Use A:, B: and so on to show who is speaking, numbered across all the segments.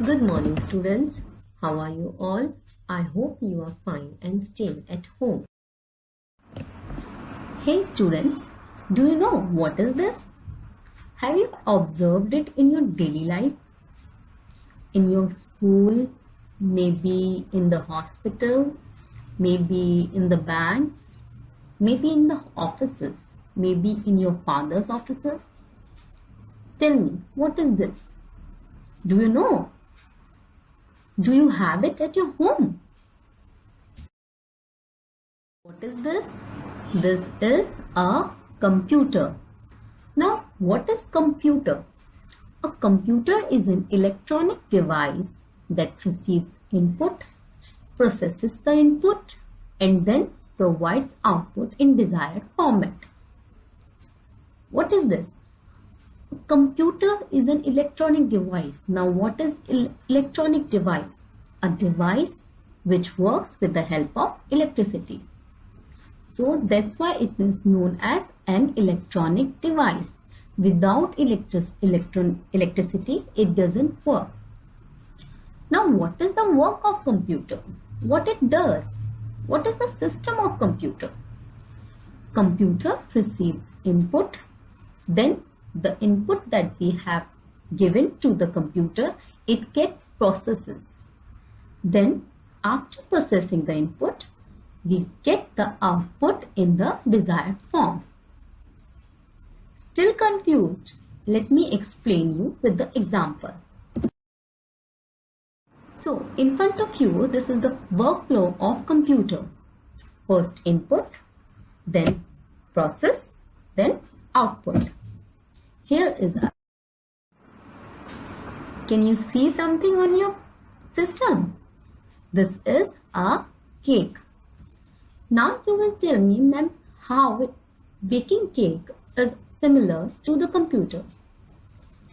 A: Good morning, students. How are you all? I hope you are fine and staying at home. Hey, students, do you know what is this? Have you observed it in your daily life? In your school, maybe in the hospital, maybe in the banks, maybe in the offices, maybe in your father's offices? Tell me, what is this? Do you know? Do you have it at your home? What is this? This is a computer. Now, what is computer? A computer is an electronic device that receives input, processes the input, and then provides output in desired format. What is this? A computer is an electronic device. Now, what is electronic device? A device which works with the help of electricity. So that's why it is known as an electronic device. Without electricity, it doesn't work. Now, what is the work of computer? What it does? What is the system of computer? Computer receives input, then the input that we have given to the computer, it gets processes. Then after processing the input, we get the output in the desired form. Still confused? Let me explain you with the example. So in front of you, this is the workflow of computer. First input, then process, then output. Here is a. Can you see something on your system? This is a cake. Now you will tell me, ma'am, how baking cake is similar to the computer.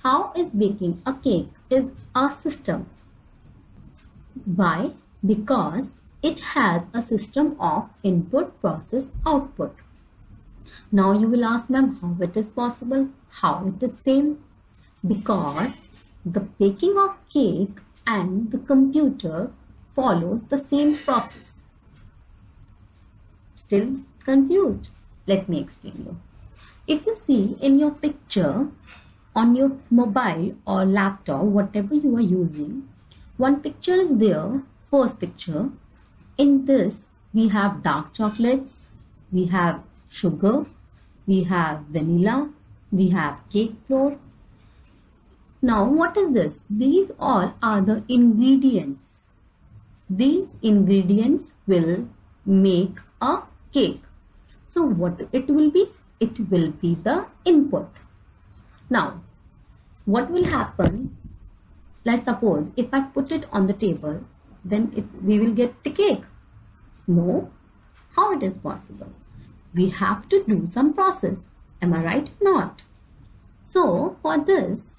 A: How is baking a cake is a system? Why? Because it has a system of input, process, output. Now you will ask, ma'am, how it is possible? How it is same? Because the baking of cake and the computer follows the same process. Still confused? Let me explain you. If you see in your picture on your mobile or laptop, whatever you are using, one picture is there, first picture. In this, we have dark chocolates, we have sugar, we have vanilla, we have cake flour. Now, what is this? These all are the ingredients. These ingredients will make a cake. So what it will be? It will be the input. Now, what will happen? Let's suppose if I put it on the table, then we will get the cake. No. How it is possible? We have to do some process. Am I right or not? So for this,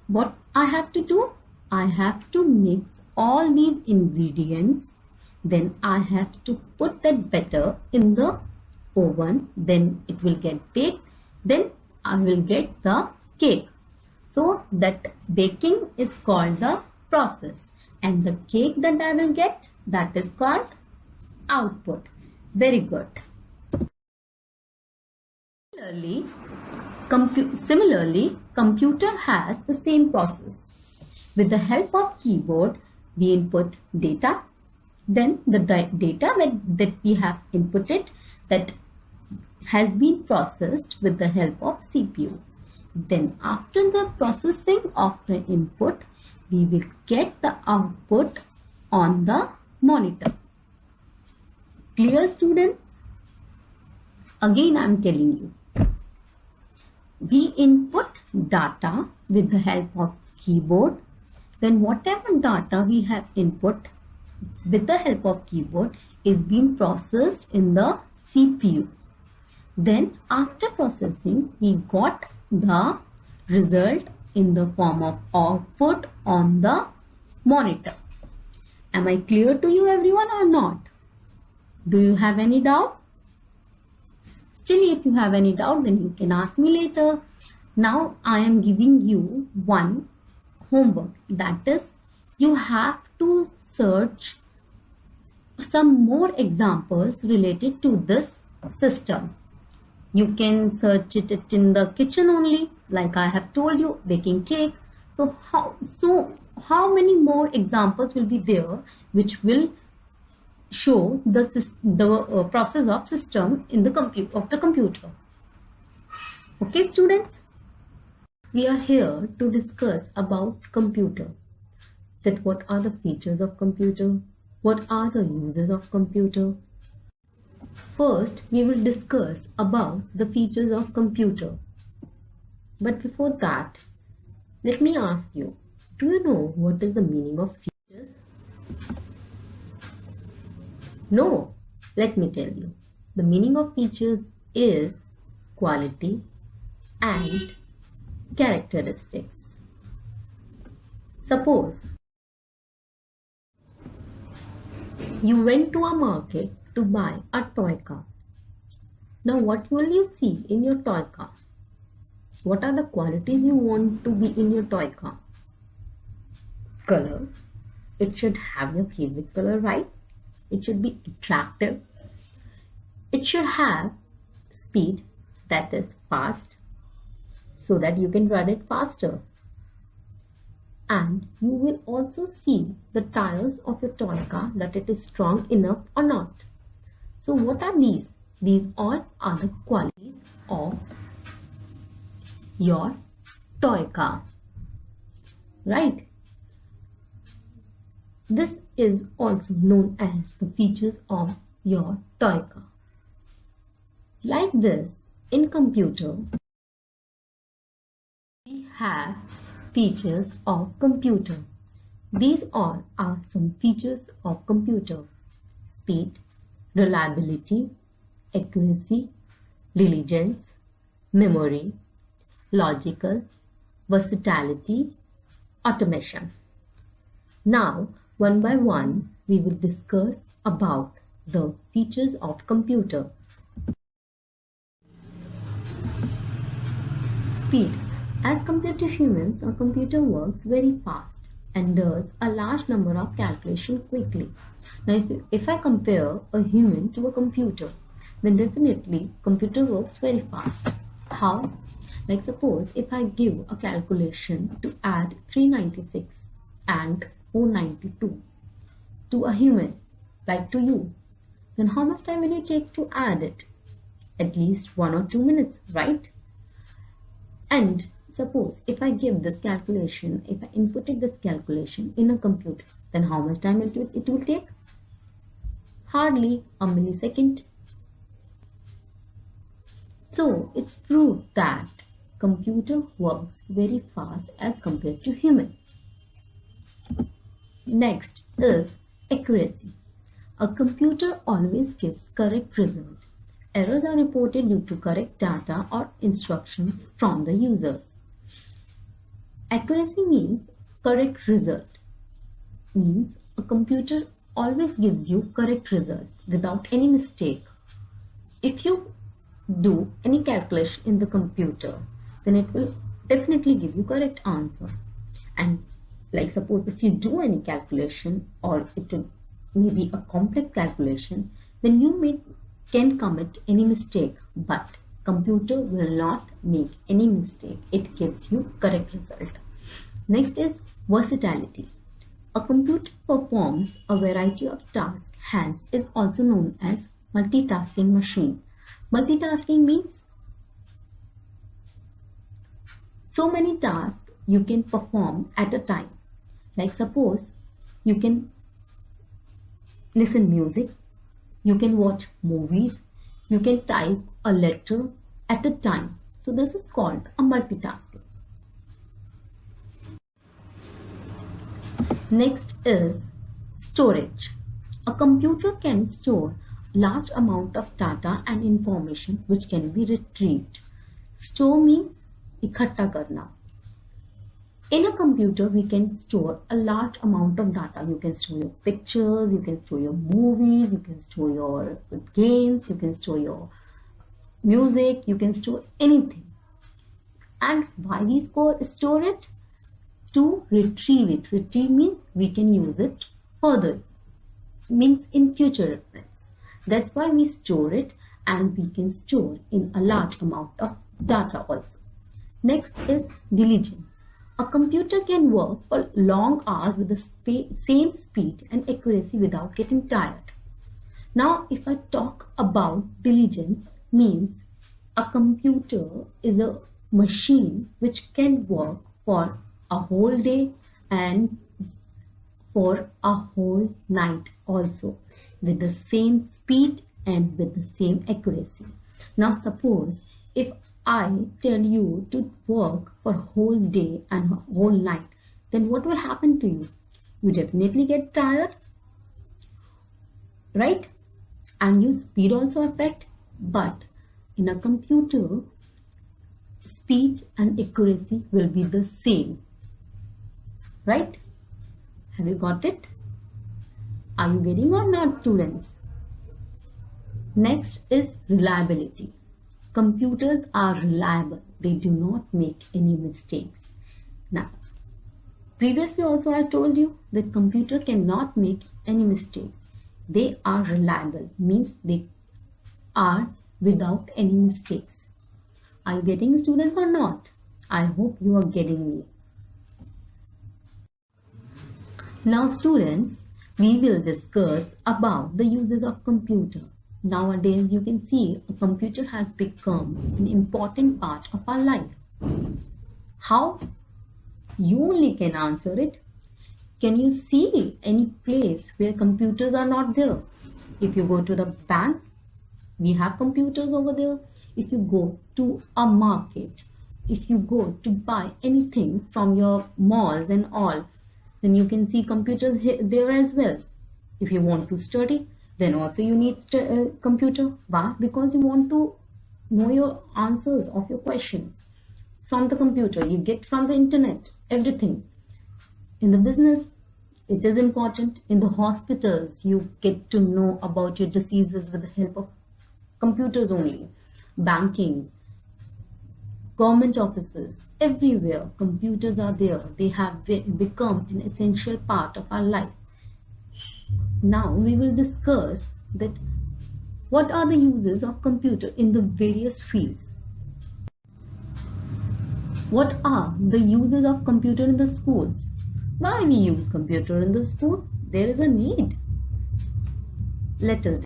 A: what I have to do? I have to mix all these ingredients. Then I have to put that batter in the oven. Then it will get baked. Then I will get the cake. So that baking is called the process. And the cake that I will get, that is called output. Very good. Similarly, computer has the same process. With the help of keyboard, we input data. Then the data that we have inputted, that has been processed with the help of CPU. Then after the processing of the input, we will get the output on the monitor. Clear, students? Again, I am telling you. We input data with the help of keyboard. Then whatever data we have input with the help of keyboard is being processed in the CPU. Then after processing, we got the result in the form of output on the monitor. Am I clear to you everyone or not? Do you have any doubt? Still, if you have any doubt, then you can ask me later. Now I am giving you one homework, that is you have to search some more examples related to this system. You can search it in the kitchen only, like I have told you, baking cake. So how many more examples will be there which will show the process of system in the computer? Okay, students, we are here to discuss about computer. That what are the features of computer? What are the uses of computer? First, we will discuss about the features of computer. But before that, let me ask you, do you know what is the meaning of features? No, let me tell you. The meaning of features is quality and characteristics. Suppose you went to a market to buy a toy car. Now what will you see in your toy car? What are the qualities you want to be in your toy car? Color. It should have your favorite color, right? It should be attractive. It should have speed, that is fast, so that you can run it faster. And you will also see the tires of your toy car, that it is strong enough or not. So what are these? These all are the qualities of your toy car, right? This is also known as the features of your toy car. Like this, in computer, we have features of computer. These all are some features of computer: speed, reliability, accuracy, diligence, memory, logical, versatility, automation. Now, one by one, we will discuss about the features of computer. Speed. As compared to humans, a computer works very fast and does a large number of calculations quickly. Now, if I compare a human to a computer, then definitely computer works very fast. How? Like suppose if I give a calculation to add 396 and 492 to a human, like to you, then how much time will you take to add it? At least 1 or 2 minutes, right? And suppose if I give this calculation, if I inputted this calculation in a computer, then how much time it will take? Hardly a millisecond. So it's proved that computer works very fast as compared to human. Next is accuracy. A computer always gives correct result. Errors are reported due to correct data or instructions from the users. Accuracy means correct result. Means a computer always gives you correct results without any mistake. If you do any calculation in the computer, then it will definitely give you correct answer. And like suppose if you do any calculation or it may be a complex calculation, then you can commit any mistake, but computer will not make any mistake. It gives you correct result. Next is versatility. A computer performs a variety of tasks, hence is also known as multitasking machine. Multitasking means so many tasks you can perform at a time. Like suppose you can listen music, you can watch movies, you can type a letter at a time. So this is called a multitasking. Next is storage. A computer can store large amount of data and information which can be retrieved. Store means ikhatta karna. In a computer, we can store a large amount of data. You can store your pictures, you can store your movies, you can store your games, you can store your music, you can store anything. And why we store it? to retrieve it. Retrieve means we can use it further, means in future reference. That's why we store it, and we can store in a large amount of data also. Next is diligence. A computer can work for long hours with the same speed and accuracy without getting tired. Now, if I talk about diligence, means a computer is a machine which can work for a whole day and for a whole night also with the same speed and with the same accuracy. Now, suppose if I tell you to work for a whole day and a whole night, then what will happen to you? You definitely get tired, right? And your speed also affect. But in a computer, speed and accuracy will be the same, right? Have you got it? Are you getting or not, students? Next is reliability. Computers are reliable. They do not make any mistakes. Now, previously also I told you that computer cannot make any mistakes. They are reliable, means they are without any mistakes. Are you getting, students, or not? I hope you are getting me. Now, students, we will discuss about the uses of computer. Nowadays, you can see a computer has become an important part of our life. How? You only can answer it. Can you see any place where computers are not there? If you go to the banks, we have computers over there. If you go to a market, if you go to buy anything from your malls and all, then you can see computers there as well. If you want to study, then also you need a computer. Why? Because you want to know your answers of your questions from the computer. You get from the internet everything. In the business, it is important. In the hospitals, you get to know about your diseases with the help of computers only. Banking, government offices, everywhere computers are there. They have become an essential part of our life. Now we will discuss that what are the uses of computer in the various fields. What are the uses of computer in the schools? Why we use computer in the school? There is a need. Let us.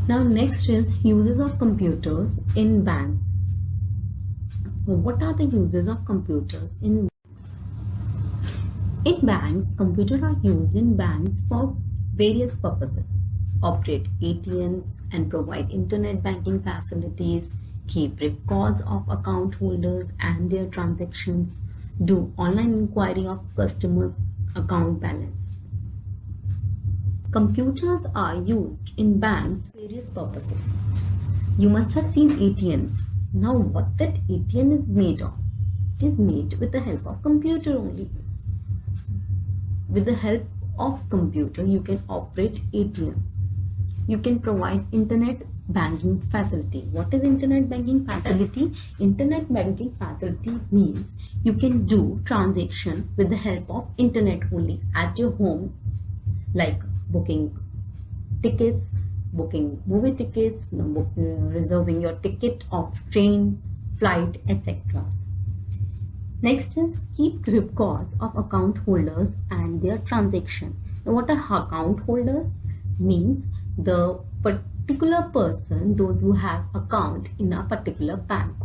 A: Now next is uses of computers in banks. What are the uses of computers in banks? In banks, computers are used in banks for various purposes. Operate ATMs and provide internet banking facilities, keep records of account holders and their transactions, do online inquiry of customers' account balance. Computers are used in banks for various purposes. You must have seen ATMs. Now what that ATM is made of? It is made with the help of computer only. With the help of computer, you can operate ATM. You can provide internet banking facility. What is internet banking facility? Internet banking facility means you can do transaction with the help of internet only at your home, like booking tickets, booking movie tickets, reserving your ticket of train, flight, etc. Next is keep records of account holders and their transaction. Now, what are account holders? Means the particular person, those who have account in a particular bank.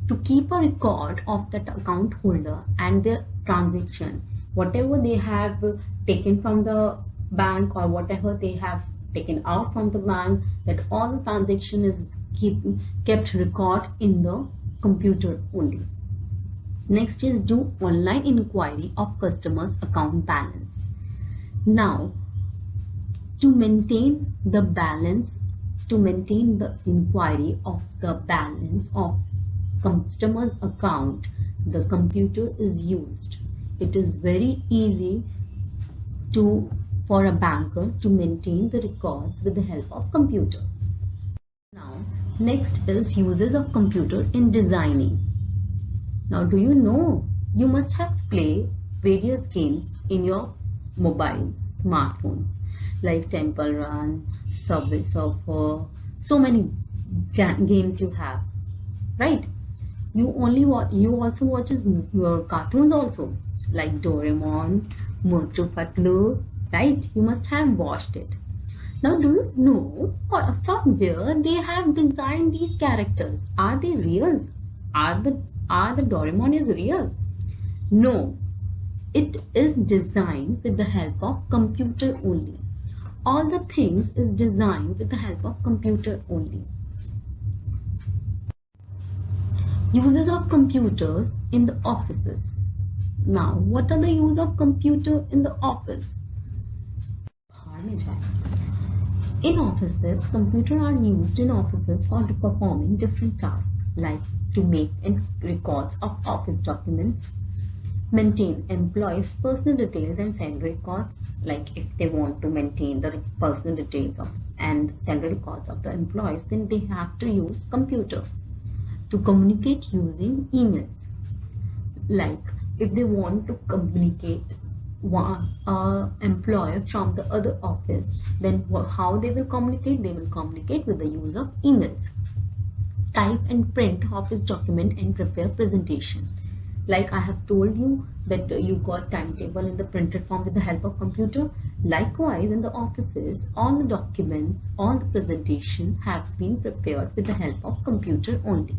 A: To keep a record of that account holder and their transaction, whatever they have taken from the bank or whatever they have taken out from the bank, that all the transaction is kept record in the computer only. Next is do online inquiry of customers' account balance. Now, to maintain the balance, to maintain the inquiry of the balance of customer's account, the computer is used. It is very easy for a banker to maintain the records with the help of computer. Now, Next is uses of computer in designing. Now, do you know you must have played various games in your mobile smartphones like Temple Run, Subway Surfer, so many games you have, right? You also watches cartoons also like Doraemon, Motu Patlu, right? You must have watched it. Now, do you know from where they have designed these characters? Are they real? Are the Doraemon is real? No, it is designed with the help of computer only. All the things is designed with the help of computer only. Uses of computers in the offices. Now, what are the use of computer in the office? In offices, computers are used in offices for performing different tasks like to make records of office documents, maintain employees' personal details and salary records, like if they want to maintain the personal details of and salary records of the employees, then they have to use computer. To communicate using emails, like if they want to communicate one employer from the other office, then how they will communicate? They will communicate with the use of emails. Type and print office document and prepare presentation. Like I have told you that you got timetable in the printed form with the help of computer. Likewise, in the offices, all the documents, all the presentation have been prepared with the help of computer only.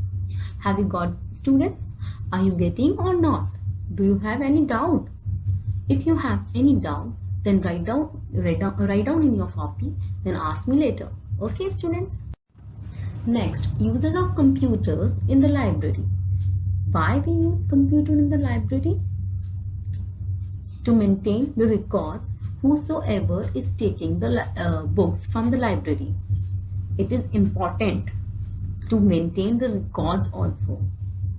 A: Have you got, students? Are you getting or not? Do you have any doubt? If you have any doubt, then write down in your copy, then ask me later. Okay, students? Next, uses of computers in the library. Why we use computer in the library? To maintain the records whosoever is taking the books from the library. It is important to maintain the records also.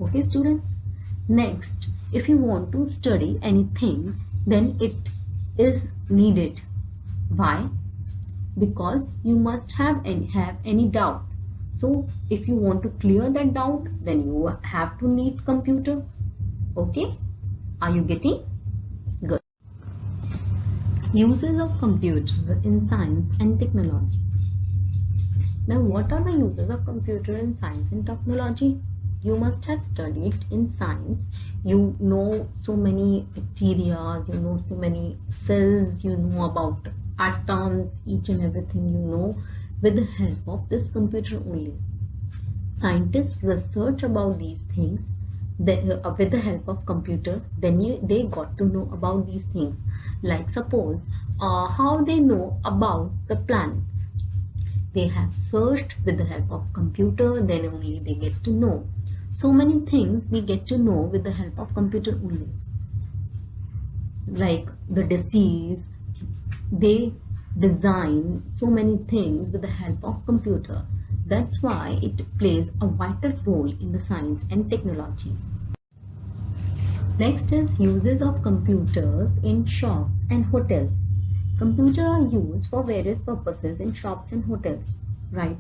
A: Okay, students? Next, if you want to study anything, then it is needed. Why? Because you must have any doubt. So if you want to clear that doubt, then you have to need computer. Okay? Are you getting? Good. Uses of computer in science and technology. Now, what are the uses of computer in science and technology? You must have studied in science. You know so many bacteria, you know so many cells, you know about atoms, each and everything you know with the help of this computer only. Scientists research about these things with the help of computer. Then they got to know about these things. Like suppose how they know about the planets. They have searched with the help of computer, then only they get to know. So many things we get to know with the help of computer only. Like the disease, they design so many things with the help of computer. That's why it plays a vital role in the science and technology. Next is uses of computers in shops and hotels. Computers are used for various purposes in shops and hotels, right?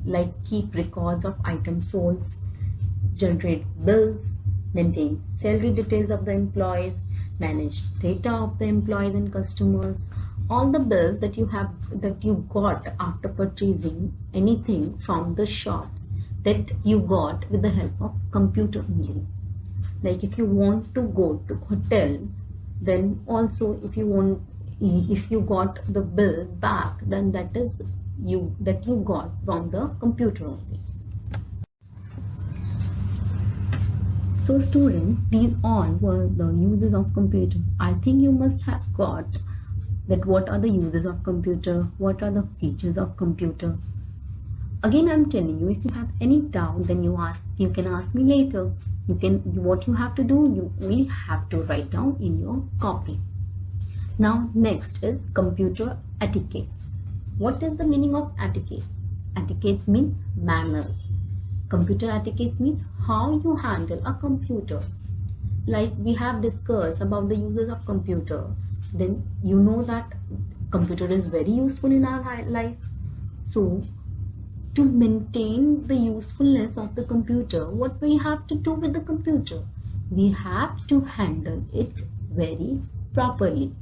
A: Like keep records of items sold, generate bills, maintain salary details of the employees, manage data of the employees and customers, all the bills that you got after purchasing anything from the shops that you got with the help of computer only. Like if you want to go to hotel, then also if you got the bill back, then that you got from the computer only. So students, these all were the uses of computer. I think you must have got that what are the uses of computer, what are the features of computer. Again, I'm telling you, if you have any doubt, then you can ask me later. What you have to do, you only have to write down in your copy. Now next is computer etiquettes. What is the meaning of etiquettes? Etiquette means manners. Computer etiquettes means how you handle a computer. Like we have discussed about the uses of computer, then you know that computer is very useful in our life. So to maintain the usefulness of the computer, what we have to do with the computer? We have to handle it very properly.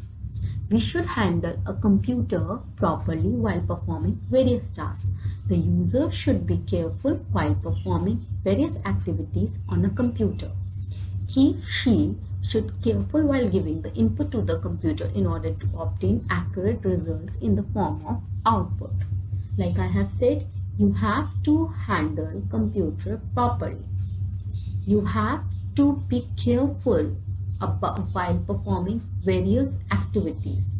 A: We should handle a computer properly while performing various tasks. The user should be careful while performing various activities on a computer. She should be careful while giving the input to the computer in order to obtain accurate results in the form of output. Like I have said, you have to handle computer properly. You have to be careful while performing various activities.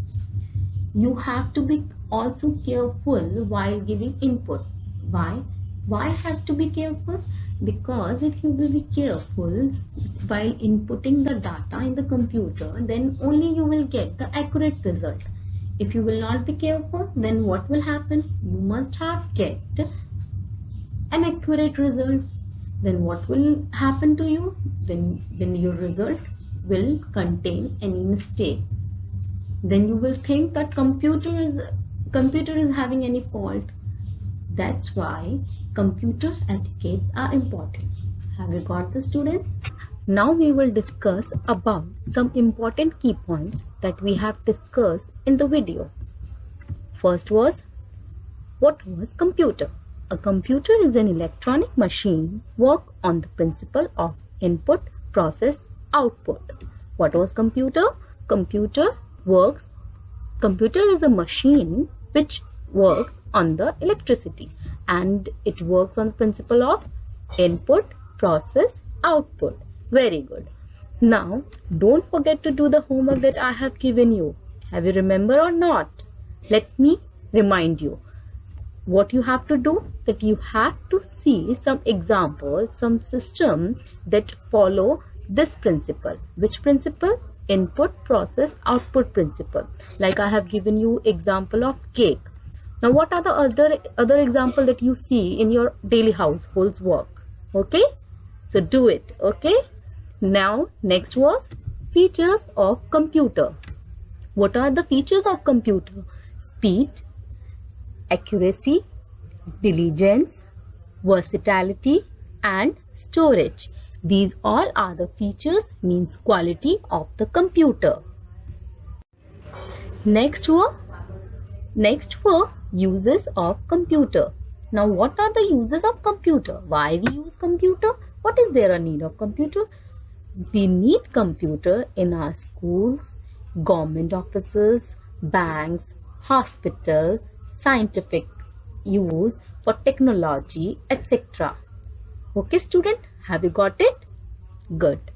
A: You have to be also careful while giving input. Why have to be careful? Because if you will be careful while inputting the data in the computer, then only you will get the accurate result. If you will not be careful, then what will happen? You must have get an accurate result. Then what will happen to you? Then your result will contain any mistake. Then you will think that computer is having any fault. That's why computer etiquettes are important. Have you got the students? Now we will discuss about some important key points that we have discussed in the video. First was, what was computer? A computer is an electronic machine work on the principle of input, process, output. What was computer? Computer is a machine which works on the electricity, and it works on the principle of input, process, output. Very good. Now, don't forget to do the homework that I have given you. Have you remember or not? Let me remind you. What you have to do, that you have to see some examples, some system that follow this principle. Which principle? Input, process, output principle. Like I have given you example of cake. Now what are the other example that you see in your daily household's work? Okay, so do it. Okay, now next was features of computer. What are the features of computer? Speed, accuracy, diligence, versatility, and storage. These all are the features, means quality of the computer. Next were uses of computer. Now what are the uses of computer? Why we use computer? What is there a need of computer? We need computer in our schools, government offices, banks, hospital, scientific use, for technology, etc. Okay student, have you got it? Good.